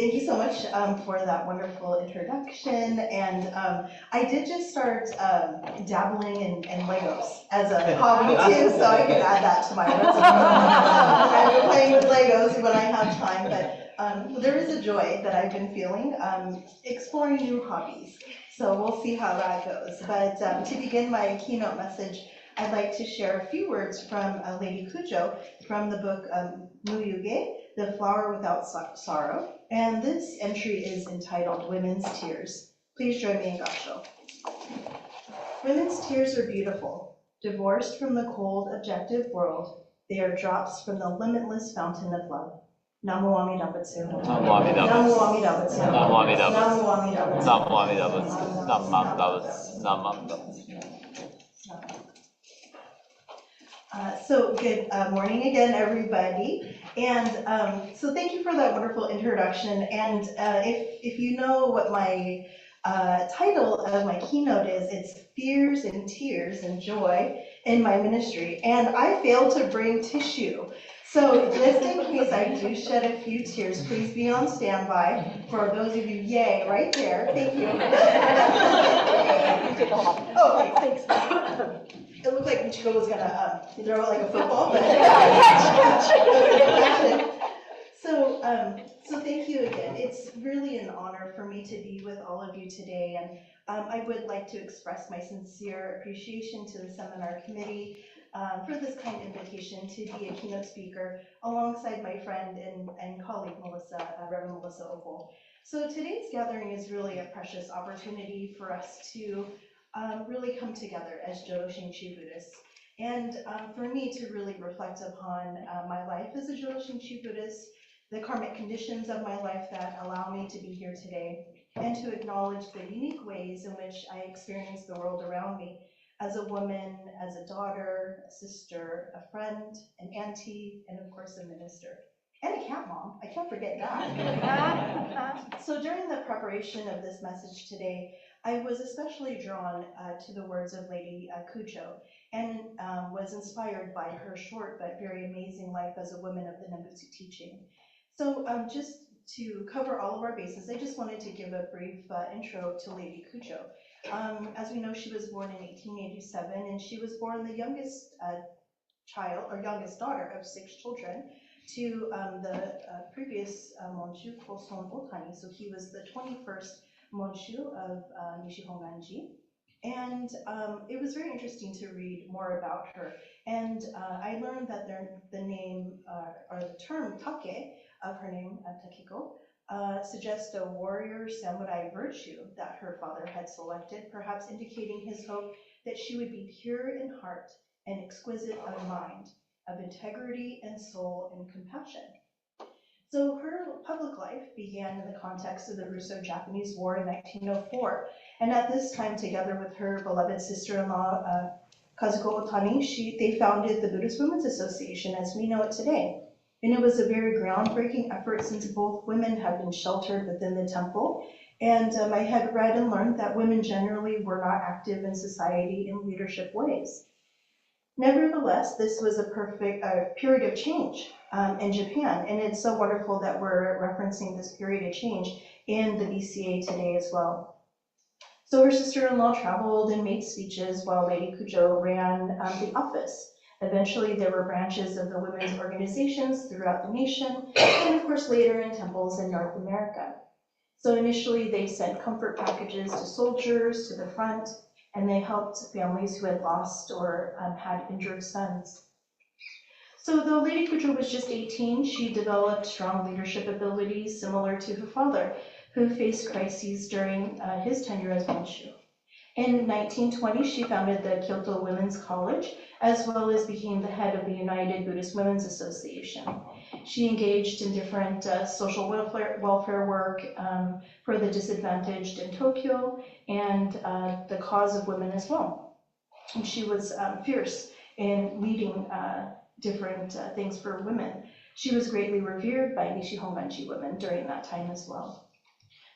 Thank you so much for that wonderful introduction. And I did just start dabbling in Legos as a hobby too, so I can add that to my resume. I've been playing with Legos when I have time, but there is a joy that I've been feeling exploring new hobbies. So we'll see how that goes. But to begin my keynote message, I'd like to share a few words from Lady Kujo from the book Muyuge, The Flower Without Sorrow. And this entry is entitled Women's Tears. Please join me in Gassho. Women's tears are beautiful. Divorced from the cold, objective world, they are drops from the limitless fountain of love. Namu Amida Butsu. Namu Amida Butsu. Namu Amida Butsu. Namu Amida Butsu. Namu Amida Butsu. Namu Amida Butsu. Namu Amida Butsu. Namu Amida Butsu. So good morning again, everybody. And so thank you for that wonderful introduction. And if you know what my title of my keynote is, it's Fears and Tears and Joy in My Ministry. And I failed to bring tissue. So just in case I do shed a few tears, please be on standby. For those of you, yay, right there. Thank you. Oh, thanks. It looked like Michiko was gonna throw it like a football, but so thank you again. It's really an honor for me to be with all of you today, and I would like to express my sincere appreciation to the seminar committee for this kind invitation to be a keynote speaker alongside my friend and colleague Melissa, Reverend Melissa Opal. So today's gathering is really a precious opportunity for us to really come together as Jodo Shinshu Buddhists. And for me to really reflect upon my life as a Jodo Shinshu Buddhist, the karmic conditions of my life that allow me to be here today, and to acknowledge the unique ways in which I experience the world around me as a woman, as a daughter, a sister, a friend, an auntie, and of course a minister. And a cat mom, I can't forget that. So during the preparation of this message today, I was especially drawn to the words of Lady Kujo, and was inspired by her short but very amazing life as a woman of the Nembutsu teaching. So just to cover all of our bases, I just wanted to give a brief intro to Lady Kujo. As we know, she was born in 1887, and she was born the youngest child, or youngest daughter of 6 children, to the previous Monshu, Koson Otani. So he was the 21st Monshu of Nishihonganji. And it was very interesting to read more about her. And I learned that the name, or the term take of her name, Takiko, suggests a warrior samurai virtue that her father had selected, perhaps indicating his hope that she would be pure in heart and exquisite of mind, of integrity and soul and compassion. So her public life began in the context of the Russo-Japanese War in 1904. And at this time, together with her beloved sister-in-law, Kazuko Otani, they founded the Buddhist Women's Association as we know it today. And it was a very groundbreaking effort since both women had been sheltered within the temple. And I had read and learned that women generally were not active in society in leadership ways. Nevertheless, this was a perfect period of change in Japan, and it's so wonderful that we're referencing this period of change in the BCA today as well. So her sister-in-law traveled and made speeches while Lady Kujo ran the office. Eventually, there were branches of the women's organizations throughout the nation, and of course later in temples in North America. So initially, they sent comfort packages to soldiers to the front, and they helped families who had lost or had injured sons. So though Lady Kujo was just 18, she developed strong leadership abilities similar to her father, who faced crises during his tenure as Monshu. In 1920, she founded the Kyoto Women's College, as well as became the head of the United Buddhist Women's Association. She engaged in different social welfare work for the disadvantaged in Tokyo, and the cause of women as well. And she was fierce in leading different things for women. She was greatly revered by Nishihonganji women during that time as well.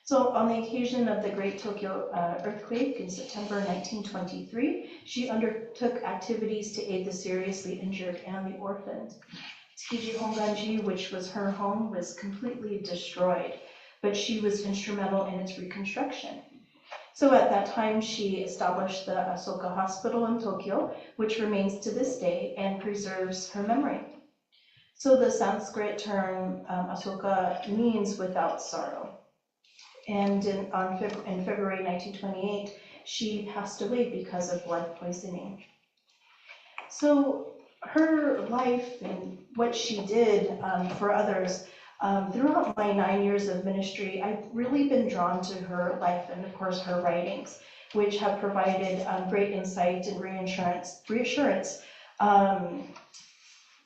So on the occasion of the Great Tokyo earthquake in September 1923, she undertook activities to aid the seriously injured and the orphaned. Tsukiji Honganji, which was her home, was completely destroyed. but she was instrumental in its reconstruction. So at that time, she established the Asoka Hospital in Tokyo, which remains to this day and preserves her memory. So the Sanskrit term Asoka means without sorrow. And in February 1928, she passed away because of blood poisoning. So her life and what she did for others, throughout my 9 years of ministry, I've really been drawn to her life and, of course, her writings, which have provided great insight and reassurance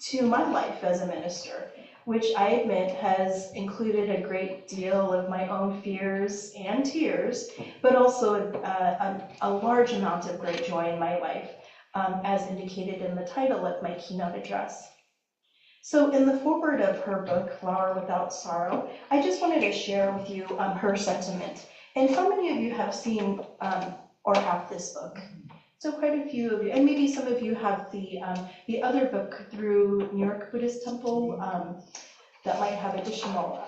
to my life as a minister, which I admit has included a great deal of my own fears and tears, but also a large amount of great joy in my life, as indicated in the title of my keynote address. So in the foreword of her book, Flower Without Sorrow, I just wanted to share with you her sentiment. And how many of you have seen or have this book? So quite a few of you, and maybe some of you have the other book through New York Buddhist Temple that might have additional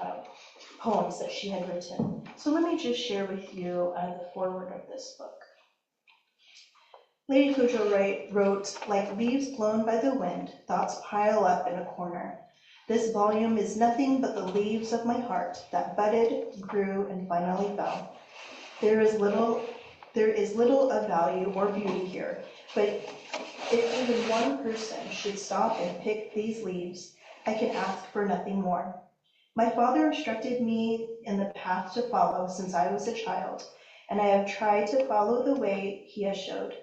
poems that she had written. So let me just share with you the foreword of this book. Lady Cujo wrote, "Like leaves blown by the wind, thoughts pile up in a corner. This volume is nothing but the leaves of my heart that budded, grew, and finally fell. There is little of value or beauty here, but if even one person should stop and pick these leaves, I can ask for nothing more. My father instructed me in the path to follow since I was a child, and I have tried to follow the way he has showed.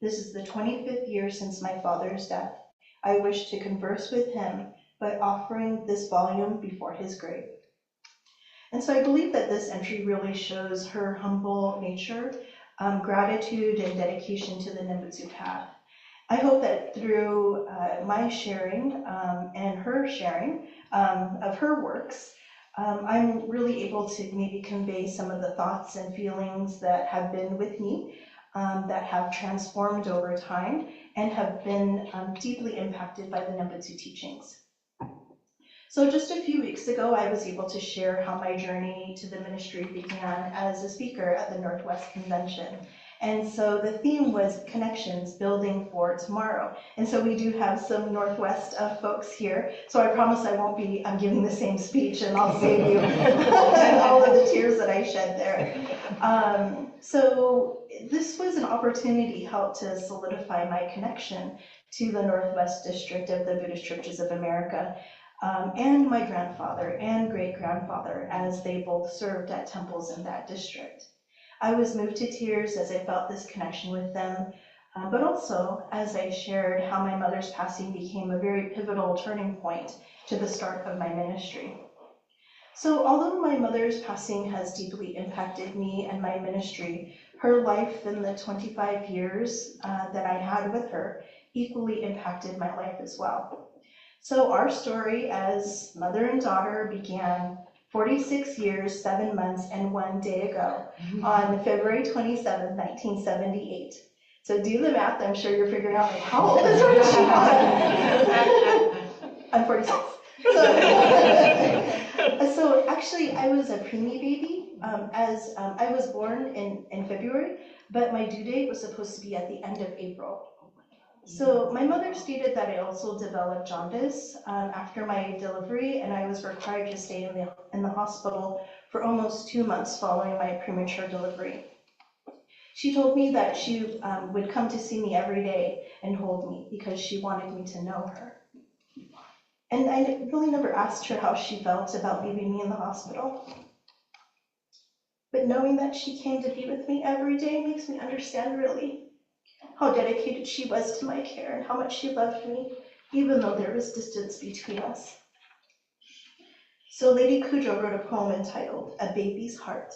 This is the 25th year since my father's death. I wish to converse with him by offering this volume before his grave." And so I believe that this entry really shows her humble nature, gratitude, and dedication to the Nembutsu path. I hope that through my sharing and her sharing of her works, I'm really able to maybe convey some of the thoughts and feelings that have been with me, that have transformed over time and have been deeply impacted by the Nembutsu teachings. So just a few weeks ago, I was able to share how my journey to the ministry began as a speaker at the Northwest Convention. And so the theme was connections, building for tomorrow. And so we do have some Northwest folks here. So I promise I won't be giving the same speech, and I'll save you all of the tears that I shed there. So this was an opportunity helped to solidify my connection to the Northwest District of the Buddhist Churches of America, and my grandfather and great-grandfather, as they both served at temples in that district. I was moved to tears as I felt this connection with them, but also as I shared how my mother's passing became a very pivotal turning point to the start of my ministry. So although my mother's passing has deeply impacted me and my ministry, her life in the 25 years that I had with her equally impacted my life as well. So our story as mother and daughter began 46 years, 7 months, and 1 day ago on February 27, 1978. So do the math. I'm sure you're figuring out, like, how old is her? I'm 46. So actually, I was a preemie baby, as I was born in February, but my due date was supposed to be at the end of April. So my mother stated that I also developed jaundice after my delivery, and I was required to stay in the hospital for almost 2 months following my premature delivery. She told me that she would come to see me every day and hold me because she wanted me to know her. And I really never asked her how she felt about leaving me in the hospital. But knowing that she came to be with me every day makes me understand really how dedicated she was to my care and how much she loved me, even though there was distance between us. So Lady Cujo wrote a poem entitled "A Baby's Heart."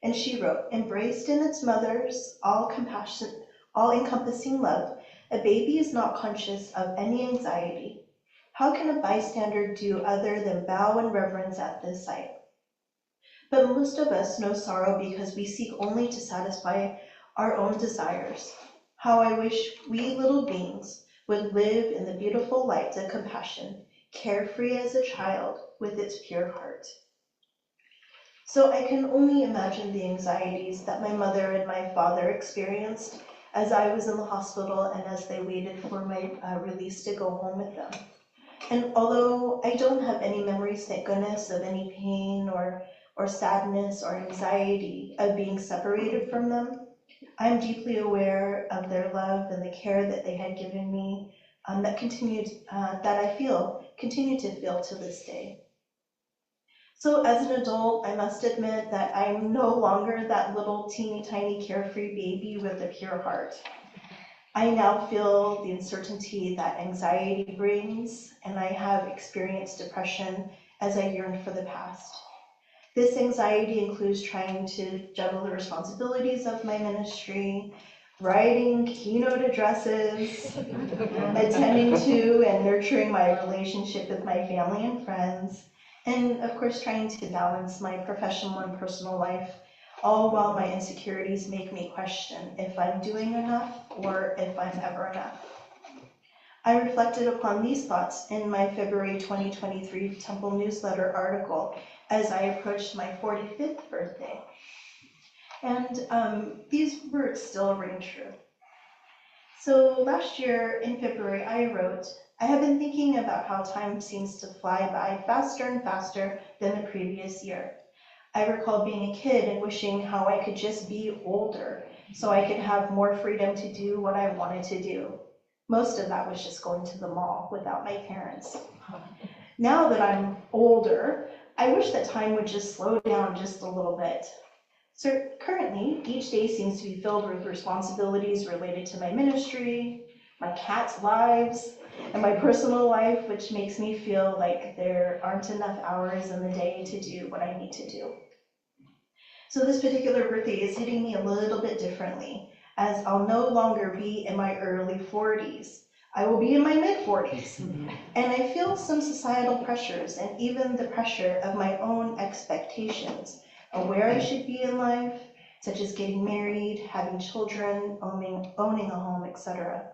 And she wrote, "Embraced in its mother's all-encompassing love, a baby is not conscious of any anxiety. How can a bystander do other than bow in reverence at this sight? But most of us know sorrow because we seek only to satisfy our own desires. How I wish we little beings would live in the beautiful light of compassion, carefree as a child with its pure heart." So I can only imagine the anxieties that my mother and my father experienced as I was in the hospital and as they waited for my release to go home with them. And although I don't have any memories, thank goodness, of any pain or sadness or anxiety of being separated from them, I'm deeply aware of their love and the care that they had given me, that I continue to feel to this day. So as an adult, I must admit that I'm no longer that little teeny tiny carefree baby with a pure heart. I now feel the uncertainty that anxiety brings, and I have experienced depression as I yearn for the past. This anxiety includes trying to juggle the responsibilities of my ministry, writing keynote addresses, attending to and nurturing my relationship with my family and friends, and of course trying to balance my professional and personal life, all while my insecurities make me question if I'm doing enough or if I'm ever enough. I reflected upon these thoughts in my February 2023 Temple newsletter article as I approached my 45th birthday. And these words still ring true. So last year in February, I wrote, I have been thinking about how time seems to fly by faster and faster than the previous year. I recall being a kid and wishing how I could just be older so I could have more freedom to do what I wanted to do. Most of that was just going to the mall without my parents. Now that I'm older, I wish that time would just slow down just a little bit. So currently, each day seems to be filled with responsibilities related to my ministry, my cats' lives, and my personal life, which makes me feel like there aren't enough hours in the day to do what I need to do. So this particular birthday is hitting me a little bit differently, as I'll no longer be in my early 40s. I will be in my mid-40s, and I feel some societal pressures and even the pressure of my own expectations of where I should be in life, such as getting married, having children, owning a home, etc.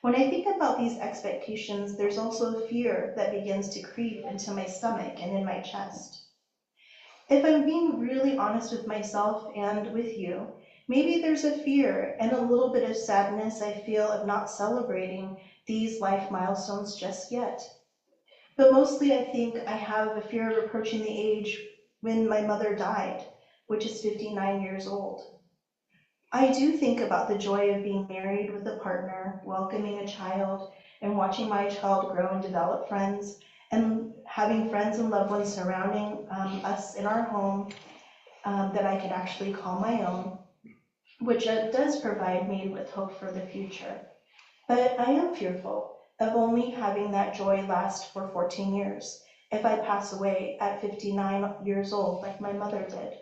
When I think about these expectations, there's also a fear that begins to creep into my stomach and in my chest. If I'm being really honest with myself and with you, maybe there's a fear and a little bit of sadness I feel of not celebrating these life milestones just yet. But mostly I think I have a fear of approaching the age when my mother died, which is 59 years old. I do think about the joy of being married with a partner, welcoming a child, and watching my child grow and develop friends, and having friends and loved ones surrounding us in our home that I can actually call my own, which does provide me with hope for the future. But I am fearful of only having that joy last for 14 years if I pass away at 59 years old like my mother did.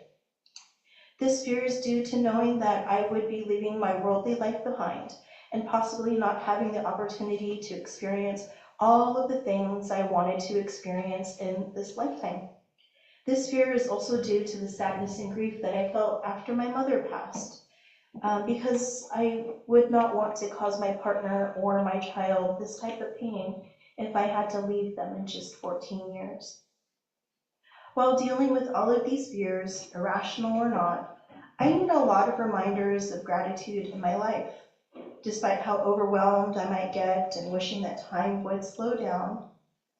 This fear is due to knowing that I would be leaving my worldly life behind and possibly not having the opportunity to experience all of the things I wanted to experience in this lifetime. This fear is also due to the sadness and grief that I felt after my mother passed, because I would not want to cause my partner or my child this type of pain if I had to leave them in just 14 years. While dealing with all of these fears, irrational or not, I need a lot of reminders of gratitude in my life. Despite how overwhelmed I might get and wishing that time would slow down,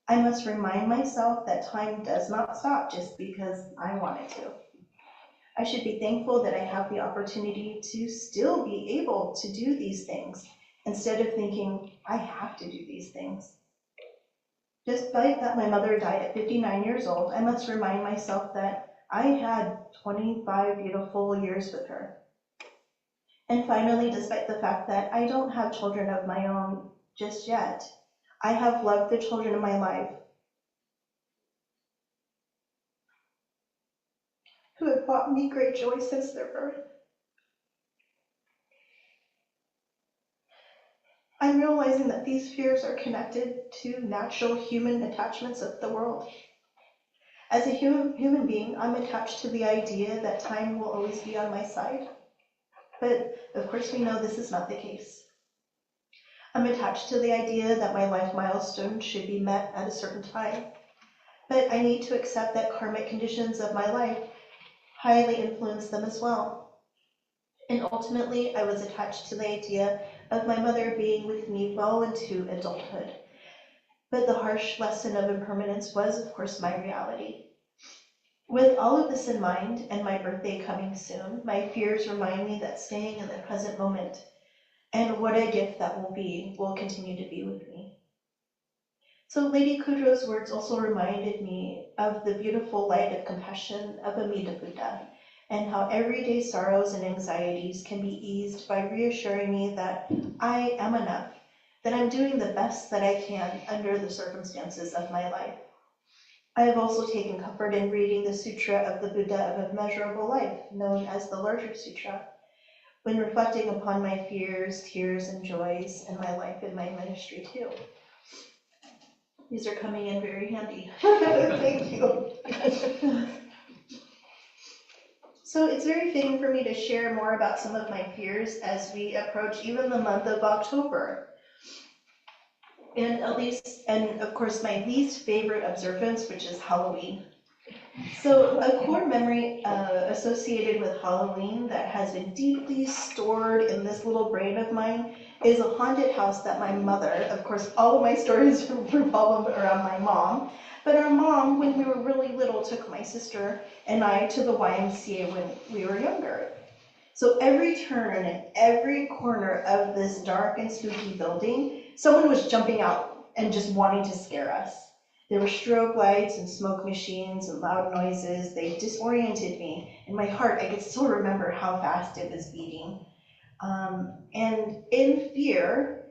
I must remind myself that time does not stop just because I want it to. I should be thankful that I have the opportunity to still be able to do these things instead of thinking I have to do these things. Despite that my mother died at 59 years old, I must remind myself that I had 25 beautiful years with her. And finally, despite the fact that I don't have children of my own just yet, I have loved the children in my life who have brought me great joy since their birth. I'm realizing that these fears are connected to natural human attachments of the world. As a human being, I'm attached to the idea that time will always be on my side. But of course we know this is not the case. I'm attached to the idea that my life milestones should be met at a certain time. But I need to accept that karmic conditions of my life highly influenced them as well. And ultimately, I was attached to the idea of my mother being with me well into adulthood. But the harsh lesson of impermanence was, of course, my reality. With all of this in mind, and my birthday coming soon, my fears remind me that staying in the present moment, and what a gift that will continue to be with me. So Lady Kudro's words also reminded me of the beautiful light of compassion of Amida Buddha, and how everyday sorrows and anxieties can be eased by reassuring me that I am enough, that I'm doing the best that I can under the circumstances of my life. I have also taken comfort in reading the Sutra of the Buddha of Immeasurable Life, known as the Larger Sutra, when reflecting upon my fears, tears, and joys in my life and my ministry too. These are coming in very handy. Thank you. So it's very fitting for me to share more about some of my fears as we approach even the month of October. And of course, my least favorite observance, which is Halloween. So a core memory associated with Halloween that has been deeply stored in this little brain of mine is a haunted house that my mother, of course, all of my stories revolve around my mom, but our mom, when we were really little, took my sister and I to the YMCA when we were younger. So every turn and every corner of this dark and spooky building, someone was jumping out and just wanting to scare us. There were strobe lights and smoke machines and loud noises. They disoriented me. In my heart, I could still remember how fast it was beating. And in fear,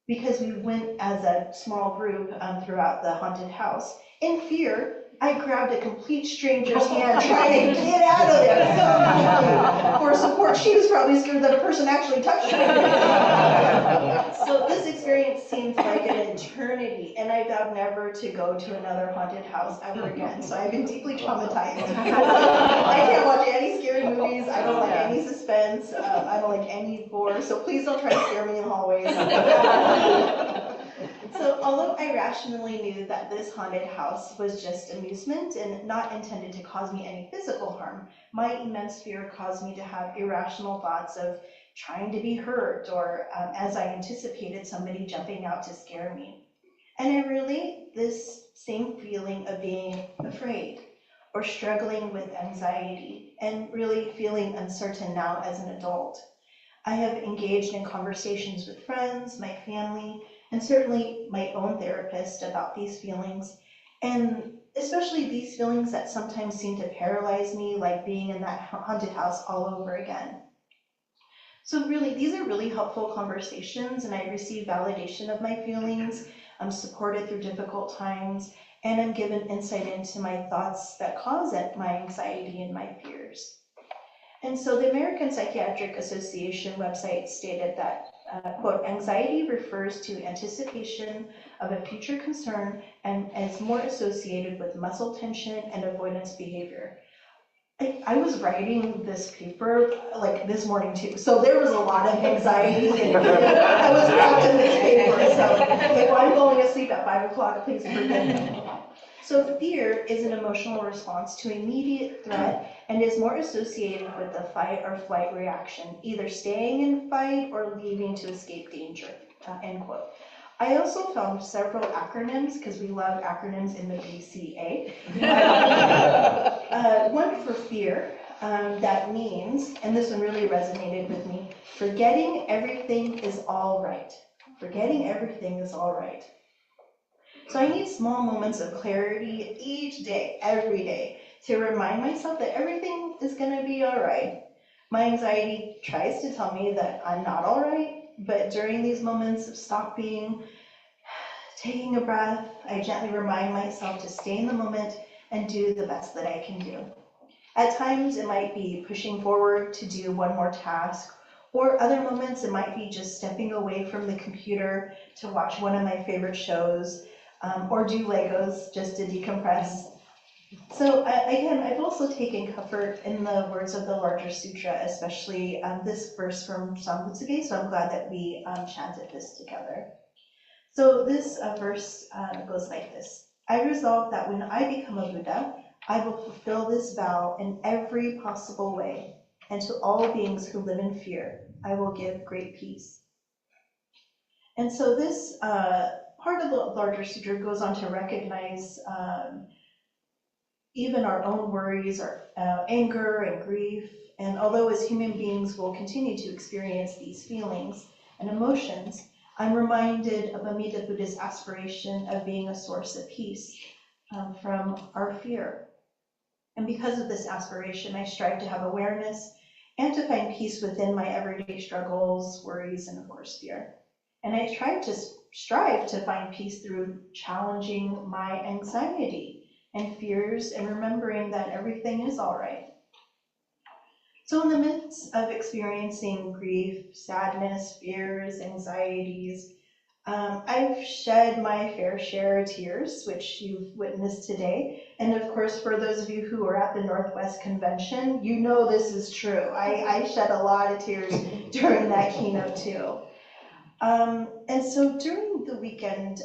because we went as a small group throughout the haunted house, in fear, I grabbed a complete stranger's hand trying to get out of there for support. She was probably scared that a person actually touched her. So this experience seems like an eternity, and I vowed never to go to another haunted house ever again. So I've been deeply traumatized. I can't watch any scary movies. I don't like any suspense. I don't like any gore. So please don't try to scare me in hallways. So although I rationally knew that this haunted house was just amusement and not intended to cause me any physical harm, my immense fear caused me to have irrational thoughts of trying to be hurt or as I anticipated somebody jumping out to scare me. And I relate this same feeling of being afraid or struggling with anxiety and really feeling uncertain now as an adult. I have engaged in conversations with friends, my family, and certainly my own therapist about these feelings, and especially these feelings that sometimes seem to paralyze me, like being in that haunted house all over again. So really, these are really helpful conversations, and I receive validation of my feelings. I'm supported through difficult times, and I'm given insight into my thoughts that cause my anxiety and my fears. And so the American Psychiatric Association website stated that, quote, anxiety refers to anticipation of a future concern and is more associated with muscle tension and avoidance behavior. I was writing this paper like this morning too, so there was a lot of anxiety and I was writing this paper, so if I'm going to sleep at 5 o'clock, please forgive me. So fear is an emotional response to immediate threat and is more associated with the fight or flight reaction, either staying in fight or leaving to escape danger, end quote. I also found several acronyms, because we love acronyms in the BCA. One for fear, that means, and this one really resonated with me, forgetting everything is all right. Forgetting everything is all right. So I need small moments of clarity each day, every day, to remind myself that everything is going to be all right. My anxiety tries to tell me that I'm not all right, but during these moments of stopping, taking a breath, I gently remind myself to stay in the moment and do the best that I can do. At times, it might be pushing forward to do one more task, or other moments, it might be just stepping away from the computer to watch one of my favorite shows, or do Legos just to decompress. So again, I've also taken comfort in the words of the Larger Sutra, especially this verse from Sambutsuge, so I'm glad that we chanted this together. So this verse goes like this. I resolve that when I become a Buddha, I will fulfill this vow in every possible way, and to all beings who live in fear, I will give great peace. And so this part of the larger sutra goes on to recognize even our own worries, our anger and grief. And although as human beings we'll continue to experience these feelings and emotions, I'm reminded of Amida Buddha's aspiration of being a source of peace from our fear. And because of this aspiration, I strive to have awareness and to find peace within my everyday struggles, worries, and of course fear. And I strive to find peace through challenging my anxiety and fears and remembering that everything is all right. So in the midst of experiencing grief, sadness, fears, anxieties, I've shed my fair share of tears, which you've witnessed today. And of course, for those of you who were at the Northwest Convention, you know this is true. I shed a lot of tears during that keynote too. And so during the weekend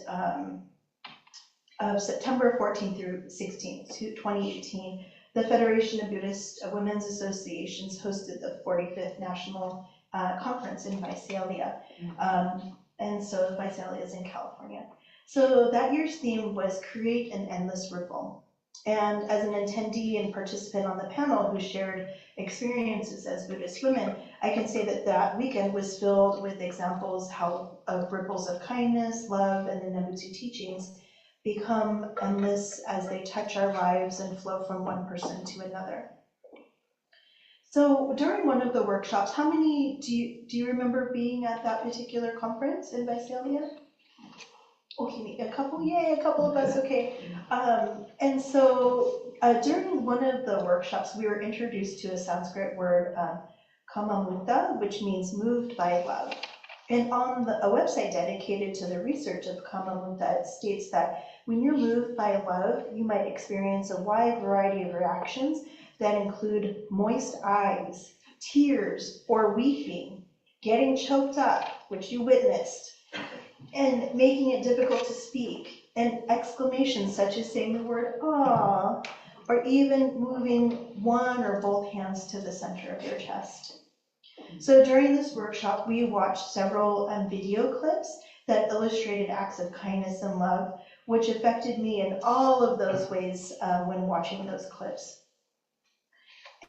of September 14th through 16th, 2018, the Federation of Buddhist Women's Associations hosted the 45th National Conference in Visalia. And so Visalia is in California. So that year's theme was Create an Endless Ripple. And as an attendee and participant on the panel who shared experiences as Buddhist women, I can say that that weekend was filled with examples of ripples of kindness, love, and the Nembutsu teachings become endless as they touch our lives and flow from one person to another. So during one of the workshops, how many do you remember being at that particular conference in Visalia? Okay, a couple, yay, a couple of us, okay. And so during one of the workshops, we were introduced to a Sanskrit word, kamamutta, which means moved by love. And on a website dedicated to the research of kamamutta, it states that when you're moved by love, you might experience a wide variety of reactions that include moist eyes, tears, or weeping, getting choked up, which you witnessed, and making it difficult to speak, and exclamations such as saying the word "ah," or even moving one or both hands to the center of your chest. So during this workshop, we watched several video clips that illustrated acts of kindness and love, which affected me in all of those ways when watching those clips.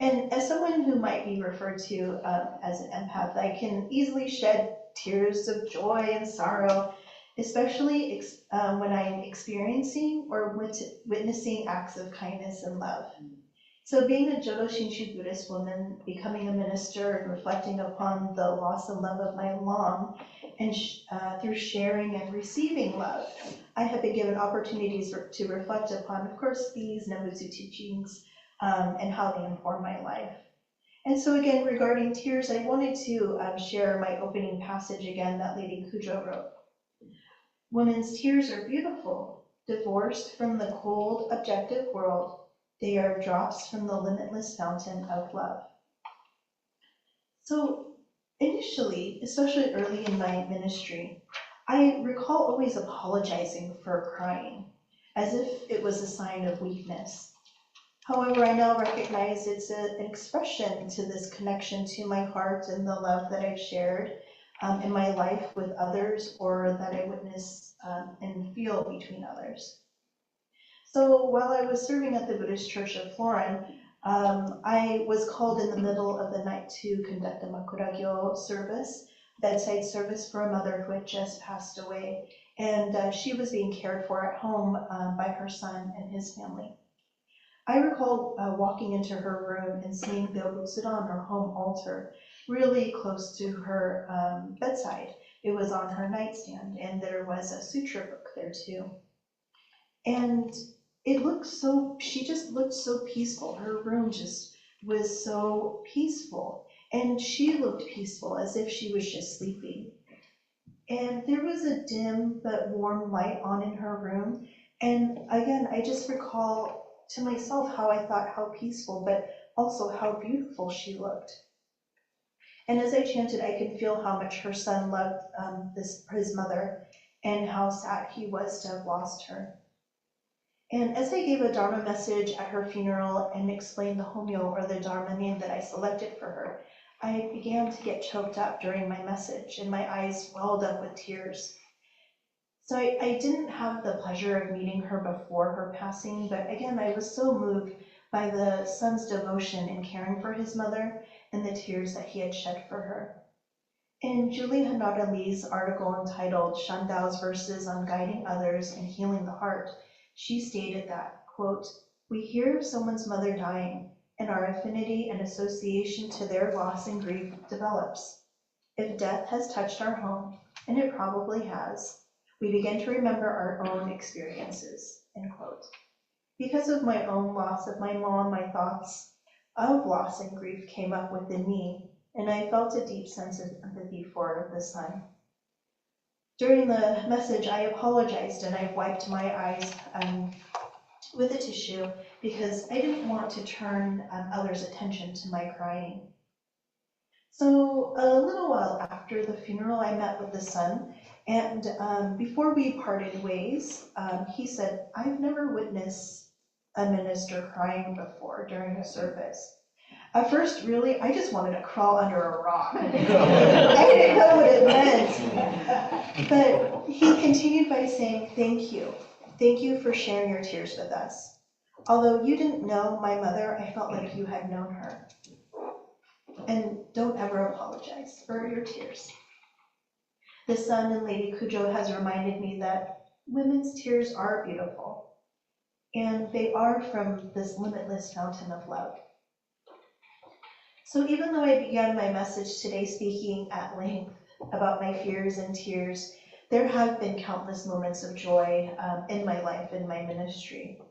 And as someone who might be referred to as an empath, I can easily shed tears of joy and sorrow, especially when I'm experiencing or witnessing acts of kindness and love. So being a Jodo Shinshu Buddhist woman, becoming a minister, and reflecting upon the loss and love of my mom, and through sharing and receiving love, I have been given opportunities to reflect upon, of course, these Nembutsu teachings and how they inform my life. And so again, regarding tears, I wanted to share my opening passage again that Lady Kujo wrote. Women's tears are beautiful, divorced from the cold, objective world. They are drops from the limitless fountain of love. So initially, especially early in my ministry, I recall always apologizing for crying, as if it was a sign of weakness. However, I now recognize it's an expression to this connection to my heart and the love that I've shared in my life with others, or that I witness and feel between others. So while I was serving at the Buddhist Church of Florin, I was called in the middle of the night to conduct a makuragyo service, bedside service for a mother who had just passed away. And she was being cared for at home by her son and his family. I recall walking into her room and seeing the Obutsudan, her home altar, really close to her bedside. It was on her nightstand, and there was a sutra book there too. And it looked so, she just looked so peaceful. Her room just was so peaceful. And she looked peaceful, as if she was just sleeping. And there was a dim but warm light on in her room. And again, I just recall to myself how I thought how peaceful, but also how beautiful she looked. And as I chanted, I could feel how much her son loved his mother, and how sad he was to have lost her. And as I gave a Dharma message at her funeral and explained the Homyo, or the Dharma name that I selected for her, I began to get choked up during my message, and my eyes welled up with tears. So I didn't have the pleasure of meeting her before her passing, but again, I was so moved by the son's devotion in caring for his mother and the tears that he had shed for her. In Julie Hanada Lee's article entitled Shandao's Verses on Guiding Others and Healing the Heart, she stated that, quote, "We hear of someone's mother dying, and our affinity and association to their loss and grief develops. If death has touched our home, and it probably has, we begin to remember our own experiences," end quote. Because of my own loss of my mom, my thoughts of loss and grief came up within me, and I felt a deep sense of empathy for the son. During the message, I apologized and I wiped my eyes with a tissue because I didn't want to turn others' attention to my crying. So a little while after the funeral, I met with the son, and before we parted ways, he said, "I've never witnessed a minister crying before during a service." At first, really, I just wanted to crawl under a rock. I didn't know what it meant. But he continued by saying, "Thank you. Thank you for sharing your tears with us. Although you didn't know my mother, I felt like you had known her. And don't ever apologize for your tears." The son and Lady Kujo has reminded me that women's tears are beautiful, and they are from this limitless fountain of love. So even though I began my message today speaking at length about my fears and tears, there have been countless moments of joy in my life, in my ministry.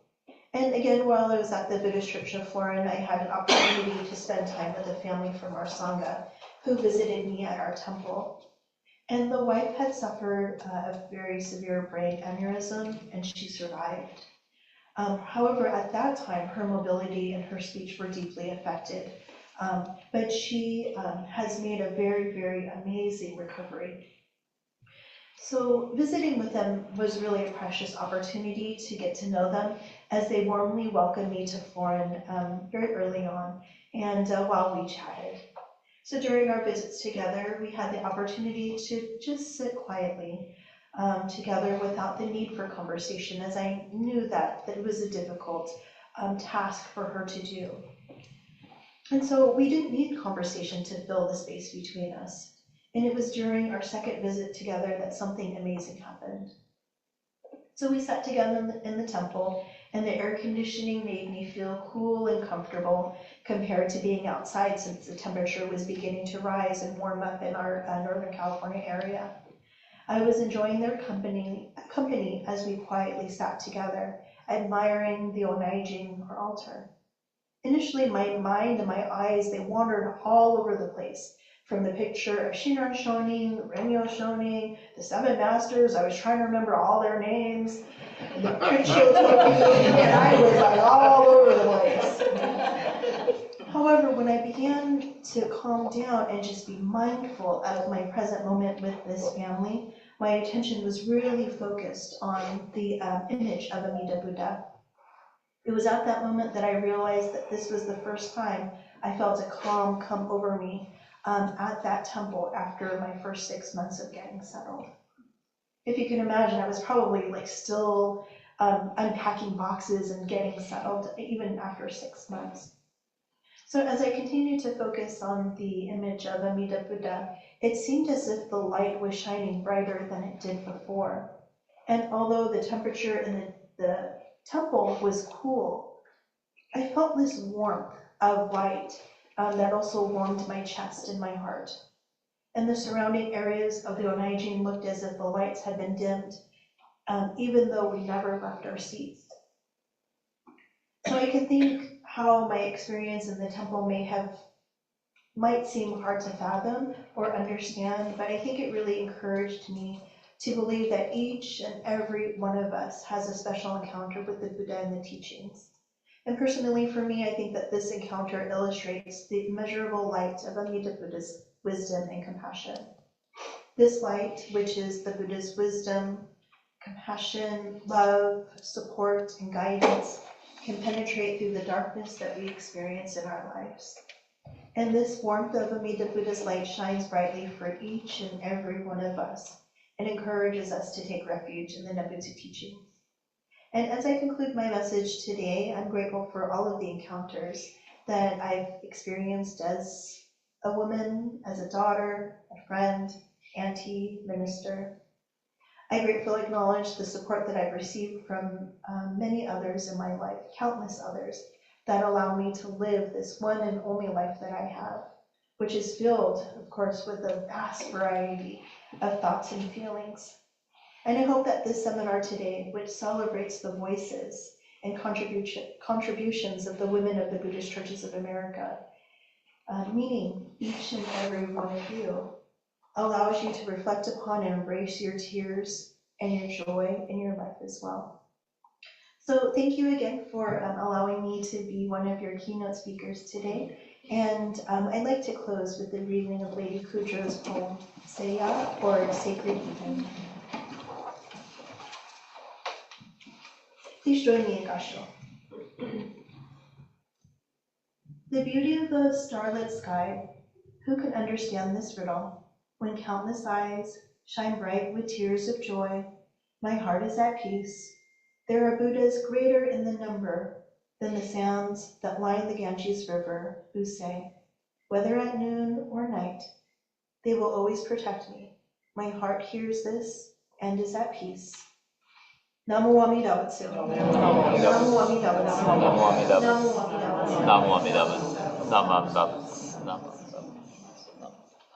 And again, while I was at the Buddhist Church of Florin, I had an opportunity to spend time with a family from our Sangha who visited me at our temple. And the wife had suffered a very severe brain aneurysm, and she survived. However, at that time, her mobility and her speech were deeply affected. But she has made a very, very amazing recovery. So visiting with them was really a precious opportunity to get to know them as they warmly welcomed me to Florin very early on, and while we chatted. So during our visits together, we had the opportunity to just sit quietly together without the need for conversation, as I knew that it was a difficult task for her to do. And so we didn't need conversation to fill the space between us. And it was during our second visit together that something amazing happened. So we sat together in the temple, and the air conditioning made me feel cool and comfortable compared to being outside, since the temperature was beginning to rise and warm up in our Northern California area. I was enjoying their company as we quietly sat together, admiring the Onaijin, or altar. Initially, my mind and my eyes, they wandered all over the place. From the picture of Shinran Shonin, Renyo Shonin, the seven masters, I was trying to remember all their names, the picture and I was like all over the place. However, when I began to calm down and just be mindful of my present moment with this family, my attention was really focused on the image of Amida Buddha. It was at that moment that I realized that this was the first time I felt a calm come over me at that temple after my first 6 months of getting settled. If you can imagine, I was probably like still unpacking boxes and getting settled even after 6 months. So as I continued to focus on the image of Amida Buddha, it seemed as if the light was shining brighter than it did before. And although the temperature in the temple was cool, I felt this warmth of light that also warmed my chest and my heart. And the surrounding areas of the Onaijin looked as if the lights had been dimmed, even though we never left our seats. So I can think how my experience in the temple might seem hard to fathom or understand, but I think it really encouraged me to believe that each and every one of us has a special encounter with the Buddha and the teachings. And personally for me, I think that this encounter illustrates the immeasurable light of Amida Buddha's wisdom and compassion. This light, which is the Buddha's wisdom, compassion, love, support, and guidance can penetrate through the darkness that we experience in our lives. And this warmth of Amida Buddha's light shines brightly for each and every one of us and encourages us to take refuge in the Nabutsu teachings. And as I conclude my message today, I'm grateful for all of the encounters that I've experienced as a woman, as a daughter, a friend, auntie, minister. I gratefully acknowledge the support that I've received from many others in my life, countless others, that allow me to live this one and only life that I have, which is filled, of course, with a vast variety of thoughts and feelings. And I hope that this seminar today, which celebrates the voices and contributions of the women of the Buddhist Churches of America, meaning each and every one of you, allows you to reflect upon and embrace your tears and your joy in your life as well. So thank you again for allowing me to be one of your keynote speakers today. And I'd like to close with the reading of Lady Kudro's poem, Seya, or Sacred Evening. Please join me in Gassho. The beauty of the starlit sky, who can understand this riddle? When countless eyes shine bright with tears of joy, my heart is at peace. There are Buddhas greater in the number than the sands that line the Ganges River, who say, whether at noon or night, they will always protect me. My heart hears this and is at peace. Namo Amida Butsu. Namo Amida Butsu. Namo Amida Butsu. Namo Amida Butsu. Namo Amida Butsu. Namo Amida Butsu.